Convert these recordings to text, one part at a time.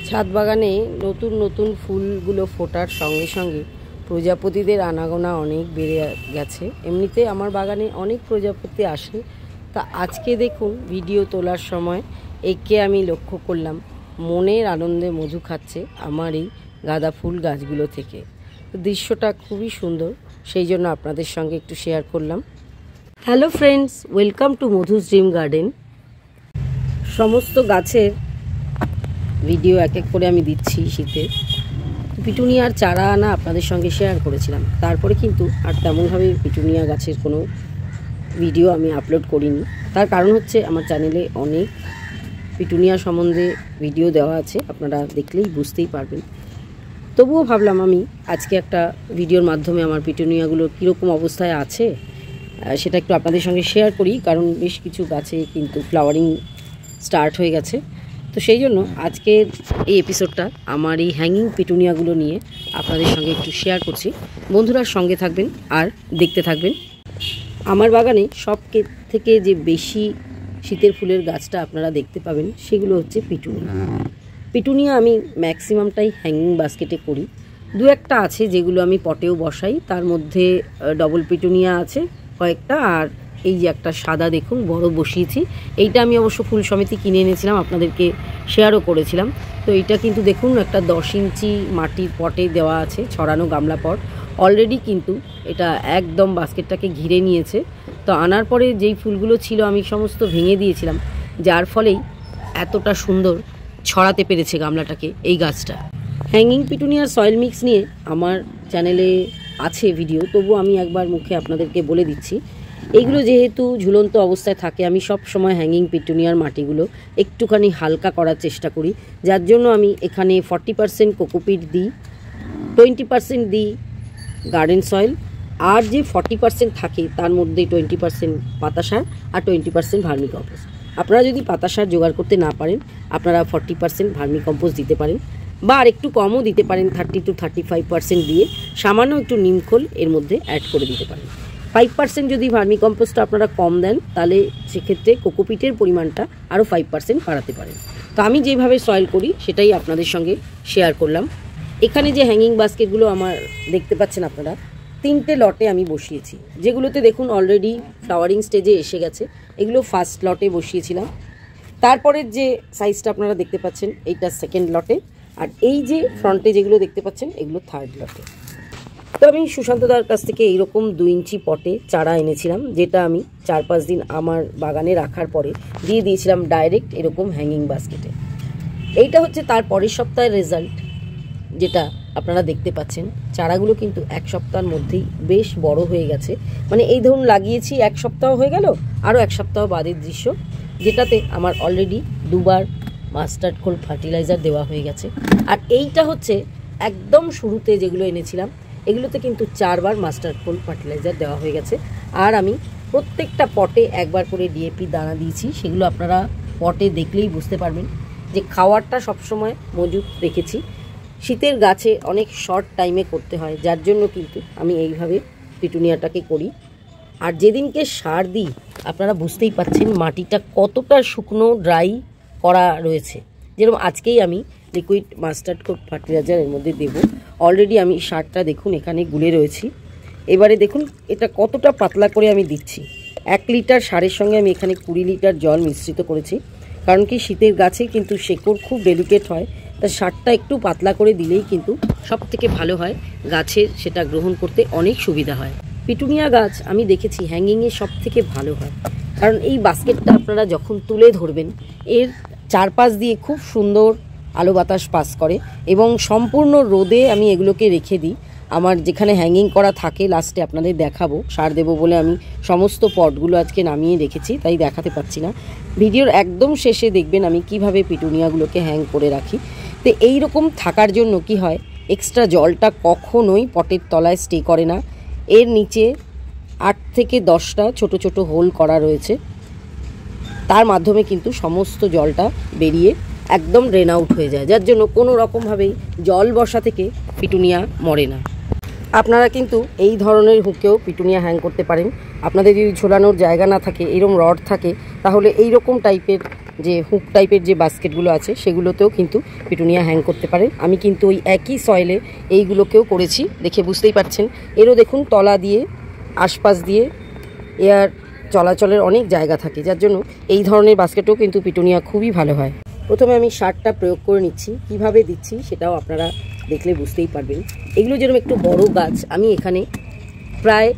ছাদ বাগানে নতুন নতুন ফুলগুলো ফোটার সঙ্গে সঙ্গে প্রজাপতিদের আনাগোনা অনেক বেড়ে গেছে। এমনিতে আমার বাগানে অনেক প্রজাপতি আসে, তা আজকে দেখুন ভিডিও তোলার সময় একে আমি লক্ষ্য করলাম মনের আনন্দে মধু খাচ্ছে আমার এই গাঁদা ফুল গাছগুলো থেকে। দৃশ্যটা খুবই সুন্দর, সেই জন্য আপনাদের সঙ্গে একটু শেয়ার করলাম। Hello friends, welcome to Madhu's dream garden. সমস্ত গাছের ভিডিও এক এক করে আমি দিচ্ছি। শীতের পিটুনিয়ার চারা আনা আপনাদের সঙ্গে শেয়ার করেছিলাম, তারপরে কিন্তু আর তেমনভাবে পিটুনিয়া গাছের কোনো ভিডিও আমি আপলোড করিনি। তার কারণ হচ্ছে আমার চ্যানেলে অনেক পিটুনিয়া সম্বন্ধে ভিডিও দেওয়া আছে, আপনারা দেখলেই বুঝতেই পারবেন। তবুও ভাবলাম আমি আজকে একটা ভিডিওর মাধ্যমে আমার পিটুনিয়াগুলো কীরকম অবস্থায় আছে সেটা একটু আপনাদের সঙ্গে শেয়ার করি, কারণ বেশ কিছু গাছে কিন্তু ফ্লাওয়ারিং স্টার্ট হয়ে গেছে। তো সেই জন্য আজকের এই এপিসোডটা আমার এই হ্যাঙ্গিং পিটুনিয়াগুলো নিয়ে আপনাদের সঙ্গে একটু শেয়ার করছি। বন্ধুরা সঙ্গে থাকবেন আর দেখতে থাকবেন। আমার বাগানে সব থেকে যে বেশি শীতের ফুলের গাছটা আপনারা দেখতে পাবেন সেগুলো হচ্ছে পিটুনিয়া। পিটুনিয়া আমি ম্যাক্সিমামটাই হ্যাঙ্গিং বাস্কেটে করি, দু একটা আছে যেগুলো আমি পটেও বসাই, তার মধ্যে ডবল পিটুনিয়া আছে কয়েকটা, আর এই যে একটা সাদা দেখুন বড় বসিয়েছি, এইটা আমি অবশ্য ফুল সমিতি কিনে এনেছিলাম, আপনাদেরকে শেয়ারও করেছিলাম। তো এইটা কিন্তু দেখুন একটা 10 ইঞ্চি মাটির পটে দেওয়া আছে, ছড়ানো গামলা পট অলরেডি, কিন্তু এটা একদম বাস্কেটটাকে ঘিরে নিয়েছে। তো আনার পরে যেই ফুলগুলো ছিল আমি সমস্ত ভেঙে দিয়েছিলাম, যার ফলেই এতটা সুন্দর ছড়াতে পেরেছে গামলাটাকে এই গাছটা। হ্যাঙ্গিং পিটুনিয়ার সয়েল মিক্স নিয়ে আমার চ্যানেলে আছে ভিডিও, তবু আমি একবার মুখে আপনাদেরকে বলে দিচ্ছি। এইগুলো যেহেতু ঝুলন্ত অবস্থায় থাকে, আমি সব সময় হ্যাঙ্গিং পিটুনিয়ার মাটিগুলো একটুখানি হালকা করার চেষ্টা করি, যার জন্য আমি এখানে 40% কোকোপিট দিই, 20% দিই গার্ডেন সয়েল, আর যে 40% থাকে তার মধ্যে 20% পাতা সার আর 20% ভার্মিকম্পোস্ট। আপনারা যদি পাতা সার জোগাড় করতে না পারেন, আপনারা 40% ভার্মিকম্পোস্ট দিতে পারেন, বা আর একটু কমও দিতে পারেন, 30 to 35% দিয়ে সামান্য একটু নিমখোল এর মধ্যে অ্যাড করে দিতে পারেন। 5% যদি ভার্মিকম্পোস্টটা আপনারা কম দেন, তাহলে সেক্ষেত্রে কোকোপিটের পরিমাণটা আরও 5% বাড়াতে পারেন। তো আমি যেভাবে সয়েল করি সেটাই আপনাদের সঙ্গে শেয়ার করলাম। এখানে যে হ্যাঙ্গিং বাস্কেটগুলো আমার দেখতে পাচ্ছেন আপনারা, 3টে লটে আমি বসিয়েছি, যেগুলোতে দেখুন অলরেডি ফ্লাওয়ারিং স্টেজে এসে গেছে। এগুলো ফার্স্ট লটে বসিয়েছিলাম, তারপরের যে সাইজটা আপনারা দেখতে পাচ্ছেন এইটা সেকেন্ড লটে, আর এই যে ফ্রন্টে যেগুলো দেখতে পাচ্ছেন এগুলো থার্ড লটে। তো আমি সুশান্ত দার কাছ থেকে এইরকম 2 ইঞ্চি পটে চারা এনেছিলাম, যেটা আমি 4-5 দিন আমার বাগানে রাখার পরে দিয়ে দিয়েছিলাম ডাইরেক্ট এরকম হ্যাঙ্গিং বাস্কেটে। এইটা হচ্ছে তার পরের সপ্তাহের রেজাল্ট, যেটা আপনারা দেখতে পাচ্ছেন। চারাগুলো কিন্তু 1 সপ্তাহের মধ্যেই বেশ বড় হয়ে গেছে, মানে এই ধরুন লাগিয়েছি 1 সপ্তাহ হয়ে গেল, আরও 1 সপ্তাহ বাদের দৃশ্য, যেটাতে আমার অলরেডি 2বার মাস্টার্ড খোল ফার্টিলাইজার দেওয়া হয়ে গেছে। আর এইটা হচ্ছে একদম শুরুতে যেগুলো এনেছিলাম, এগুলোতে কিন্তু 4বার মাস্টার্ড খোল ফার্টিলাইজার দেওয়া হয়ে গেছে। আর আমি প্রত্যেকটা পটে 1বার করে ডিএপি দানা দিয়েছি, সেগুলো আপনারা পটে দেখলেই বুঝতে পারবেন যে খাওয়ারটা সবসময় মজুত রেখেছি। শীতের গাছে অনেক শর্ট টাইমে করতে হয়, যার জন্য কিন্তু আমি এইভাবে পিটুনিয়াটাকে করি। আর যেদিনকে সার দিই আপনারা বুঝতেই পাচ্ছেন মাটিটা কতটা শুকনো ড্রাই করা রয়েছে। যেরকম আজকেই আমি লিকুইড মাস্টার্ড খোল ফার্টিলাইজার এর মধ্যে দেবো, অলরেডি আমি সারটা দেখুন এখানে গুলে রয়েছি। এবারে দেখুন এটা কতটা পাতলা করে আমি দিচ্ছি। 1 লিটার সারের সঙ্গে আমি এখানে 20 লিটার জল মিশ্রিত করেছি, কারণ কি শীতের গাছে কিন্তু শেকড় খুব ডেলিকেট হয়, তা সারটা একটু পাতলা করে দিলেই কিন্তু সব থেকে ভালো হয়, গাছের সেটা গ্রহণ করতে অনেক সুবিধা হয়। পিটুনিয়া গাছ আমি দেখেছি হ্যাঙ্গিংয়ে সব থেকে ভালো হয়, কারণ এই বাস্কেটটা আপনারা যখন তুলে ধরবেন এর চারপাশ দিয়ে খুব সুন্দর আলো বাতাস পাস করে, এবং সম্পূর্ণ রোদে আমি এগুলোকে রেখে দিই। আমার যেখানে হ্যাঙ্গিং করা থাকে লাস্টে আপনাদের দেখাবো, সার দেবো বলে আমি সমস্ত পটগুলো আজকে নামিয়ে রেখেছি, তাই দেখাতে পারছি না। ভিডিওর একদম শেষে দেখবেন আমি কিভাবে পিটুনিয়াগুলোকে হ্যাং করে রাখি। তো এই রকম থাকার জন্য কি হয়, এক্সট্রা জলটা কখনোই পটের তলায় স্টে করে না। এর নিচে 8 থেকে 10টা ছোট ছোট হোল করা রয়েছে, তার মাধ্যমে কিন্তু সমস্ত জলটা বেরিয়ে একদম ড্রেন আউট হয়ে যায়, যার জন্য কোনো রকমভাবেই জল বসা থেকে পিটুনিয়া মরে না। আপনারা কিন্তু এই ধরনের হুকেও পিটুনিয়া হ্যাং করতে পারেন। আপনাদের যদি ঝোলানোর জায়গা না থাকে, এরকম রড থাকে, তাহলে এই রকম টাইপের যে হুক টাইপের যে বাস্কেটগুলো আছে সেগুলোতেও কিন্তু পিটুনিয়া হ্যাং করতে পারেন। আমি কিন্তু ওই একই সয়েলে এইগুলোকেও করেছি, দেখে বুঝতেই পারছেন। এরও দেখুন তলা দিয়ে আশপাশ দিয়ে এয়ার চলাচলের অনেক জায়গা থাকে, যার জন্য এই ধরনের বাস্কেটও কিন্তু পিটুনিয়া খুবই ভালো হয়। প্রথমে আমি সারটা প্রয়োগ করে নিচ্ছি, কিভাবে দিচ্ছি সেটাও আপনারা দেখলে বুঝতেই পারবেন। এগুলো যেরকম একটু বড় গাছ, আমি এখানে প্রায়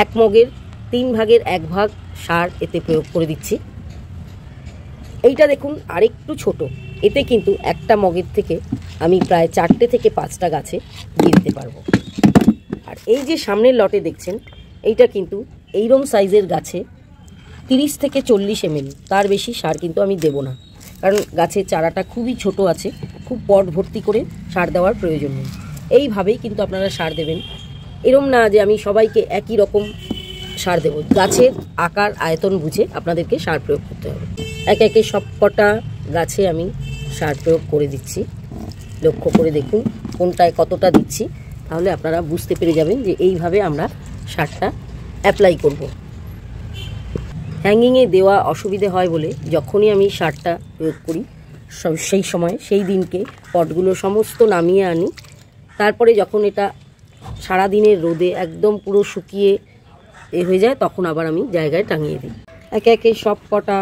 1 মগের 3 ভাগের 1 ভাগ সার এতে প্রয়োগ করে দিচ্ছি। এইটা দেখুন আরেকটু ছোট, এতে কিন্তু একটা মগের থেকে আমি প্রায় 4টে থেকে 5টা গাছে দিয়ে দিতে পারবো। আর এই যে সামনের লটে দেখছেন, এইটা কিন্তু এইরকম সাইজের গাছে 30 থেকে 40 ml, তার বেশি সার কিন্তু আমি দেব না, কারণ গাছের চারাটা খুবই ছোট আছে, খুব পট ভর্তি করে সার দেওয়ার প্রয়োজন নেই। এইভাবেই কিন্তু আপনারা সার দেবেন, এরম না যে আমি সবাইকে একই রকম সার দেব। গাছের আকার আয়তন বুঝে আপনাদেরকে সার প্রয়োগ করতে হবে। একে একে সব কটা গাছে আমি সার প্রয়োগ করে দিচ্ছি। লক্ষ্য করে দেখুন কোনটায় কতটা দিচ্ছি, তাহলে আপনারা বুঝতে পেরে যাবেন যে এইভাবে আমরা সারটা অ্যাপ্লাই করব। হ্যাঙ্গিংয়ে দেওয়া অসুবিধে হয় বলে যখনই আমি সারটা প্রয়োগ করি সেই সময় সেই দিনকে পটগুলো সমস্ত নামিয়ে আনি, তারপরে যখন এটা সারাদিনের রোদে একদম পুরো শুকিয়ে হয়ে যায় তখন আবার আমি জায়গায় টাঙিয়ে দিই। একে একে সব কটা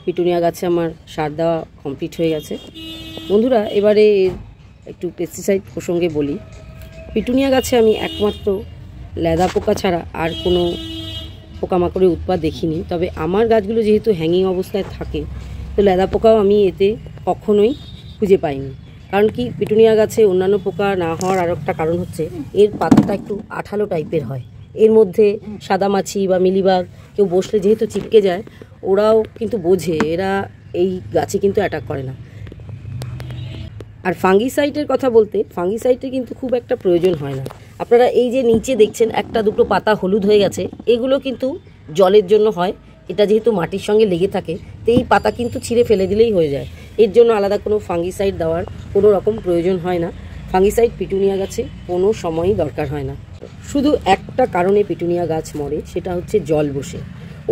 পিটুনিয়া গাছে আমার সার দেওয়া কমপ্লিট হয়ে গেছে। বন্ধুরা, এবারে একটু পেস্টিসাইড প্রসঙ্গে বলি। পিটুনিয়া গাছে আমি একমাত্র লেদা পোকা ছাড়া আর কোনো পোকামাকড়ের উৎপাত দেখিনি, তবে আমার গাছগুলো যেহেতু হ্যাঙ্গিং অবস্থায় থাকে তো লেদা পোকাও আমি এতে কখনোই খুঁজে পাইনি। কারণ কি, পিটুনিয়া গাছে অন্যান্য পোকা না হওয়ার আর একটা কারণ হচ্ছে এর পাতাটা একটু আঠালো টাইপের হয়, এর মধ্যে সাদামাছি বা মিলিবাগ কেউ বসলে যেহেতু চিপকে যায়, ওরাও কিন্তু বোঝে, এরা এই গাছে কিন্তু অ্যাটাক করে না। আর ফাঙ্গিসাইডের কথা বলতে, ফাঙ্গিসাইডের কিন্তু খুব একটা প্রয়োজন হয় না। আপনারা এই যে নিচে দেখছেন 1-2 পাতা হলুদ হয়ে গেছে, এগুলো কিন্তু জলের জন্য হয়। এটা যেহেতু মাটির সঙ্গে লেগে থাকে তো এই পাতা কিন্তু ছিঁড়ে ফেলে দিলেই হয়ে যায়, এর জন্য আলাদা কোনো ফাঙ্গিসাইড দেওয়ার কোনো রকম প্রয়োজন হয় না। ফাঙ্গিসাইড পিটুনিয়া গাছে কোনো সময়ই দরকার হয় না। শুধু একটা কারণে পিটুনিয়া গাছ মরে, সেটা হচ্ছে জল বসে।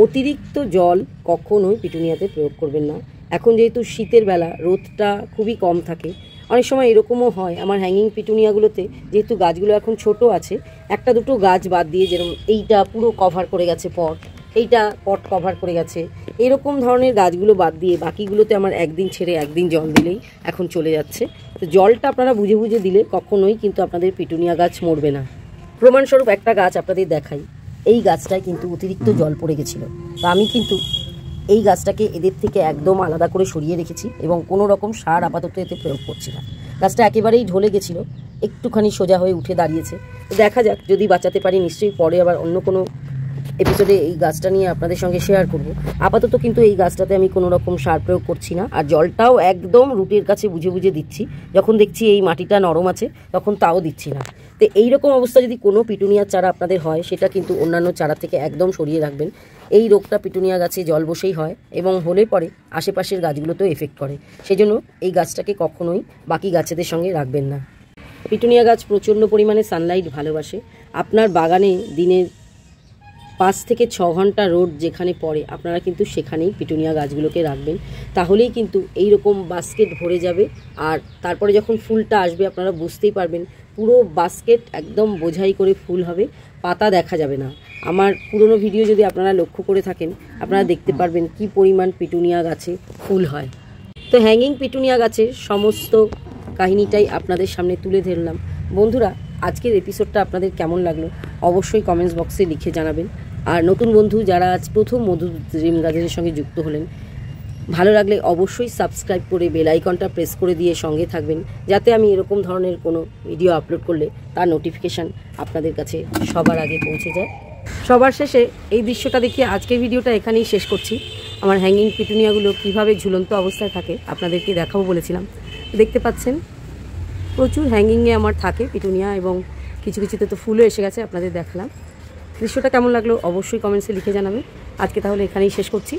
অতিরিক্ত জল কখনোই পিটুনিয়াতে প্রয়োগ করবেন না। এখন যেহেতু শীতের বেলা রোদটা খুবই কম থাকে, অনেক সময় এরকমও হয় আমার হ্যাঙ্গিং পিটুনিয়াগুলোতে, যেহেতু গাছগুলো এখন ছোট আছে, 1-2 গাছ বাদ দিয়ে, যেরকম এইটা পুরো কভার করে গেছে পট, এইটা পট কভার করে গেছে, এরকম ধরনের গাছগুলো বাদ দিয়ে বাকিগুলোতে আমার একদিন ছেড়ে একদিন জল দিলেই এখন চলে যাচ্ছে। তো জলটা আপনারা বুঝে বুঝে দিলে কখনোই কিন্তু আপনাদের পিটুনিয়া গাছ মরবে না। প্রমাণস্বরূপ একটা গাছ আপনাদের দেখাই, এই গাছটায় কিন্তু অতিরিক্ত জল পড়ে গেছিলো, তো আমি কিন্তু এই গাছটাকে এদের থেকে একদম আলাদা করে সরিয়ে রেখেছি এবং কোনো রকম সার আপাতত এতে প্রয়োগ করছি না। গাছটা একেবারেই ঢলে গেছিলো, একটুখানি সোজা হয়ে উঠে দাঁড়িয়েছে। দেখা যাক, যদি বাঁচাতে পারি নিশ্চয়ই পরে আবার অন্য কোনো এপিসোডে এই গাছটা নিয়ে আপনাদের সঙ্গে শেয়ার করব। আপাতত কিন্তু এই গাছটাতে আমি কোনো রকম সার প্রয়োগ করছি না, আর জলটাও একদম রুটের কাছে বুঝে বুঝে দিচ্ছি। যখন দেখছি এই মাটিটা নরম আছে তখন তাও দিচ্ছি না। তো এইরকম অবস্থা যদি কোনো পিটুনিয়ার চারা আপনাদের হয়, সেটা কিন্তু অন্যান্য চারা থেকে একদম সরিয়ে রাখবেন। এই রোগটা পিটুনিয়া গাছে জল বসেই হয় এবং হলে পরে আশেপাশের গাছগুলোতেও এফেক্ট করে, সেজন্য এই গাছটাকে কখনোই বাকি গাছেদের সঙ্গে রাখবেন না। পিটুনিয়া গাছ প্রচণ্ড পরিমাণে সানলাইট ভালোবাসে। আপনার বাগানে দিনের 5 থেকে 6 ঘন্টা রোদ যেখানে পড়ে আপনারা কিন্তু সেখানেই পিটুনিয়া গাছগুলোকে রাখবেন, তাহলেই কিন্তু এই রকম বাস্কেট ভরে যাবে। আর তারপরে যখন ফুলটা আসবে আপনারা বুঝতেই পারবেন, পুরো বাস্কেট একদম বোঝাই করে ফুল হবে, পাতা দেখা যাবে না। আমার পুরনো ভিডিও যদি আপনারা লক্ষ্য করে থাকেন, আপনারা দেখতে পারবেন কি পরিমাণ পিটুনিয়া গাছে ফুল হয়। তো হ্যাঙ্গিং পিটুনিয়া গাছের সমস্ত কাহিনীটাই আপনাদের সামনে তুলে ধরলাম। বন্ধুরা, আজকের এপিসোডটা আপনাদের কেমন লাগলো অবশ্যই কমেন্টস বক্সে লিখে জানাবেন। আর নতুন বন্ধু যারা আজ প্রথম মধু ড্রিম গার্ডেনের সঙ্গে যুক্ত হলেন, ভালো লাগলে অবশ্যই সাবস্ক্রাইব করে বেল আইকনটা প্রেস করে দিয়ে সঙ্গে থাকবেন, যাতে আমি এরকম ধরনের কোনো ভিডিও আপলোড করলে তার নোটিফিকেশান আপনাদের কাছে সবার আগে পৌঁছে যায়। সবার শেষে এই দৃশ্যটা দেখিয়ে আজকের ভিডিওটা এখানেই শেষ করছি। আমার হ্যাঙ্গিং পিটুনিয়াগুলো কিভাবে ঝুলন্ত অবস্থায় থাকে আপনাদেরকে দেখাবো বলেছিলাম। দেখতে পাচ্ছেন প্রচুর হ্যাঙ্গিংয়ে আমার থাকে পিটুনিয়া, এবং কিছু কিছুতে তো ফুলও এসে গেছে, আপনাদের দেখালাম। দৃশ্যটা কেমন লাগলো অবশ্যই কমেন্টসে লিখে জানাবেন। আজকে তাহলে এখানেই শেষ করছি।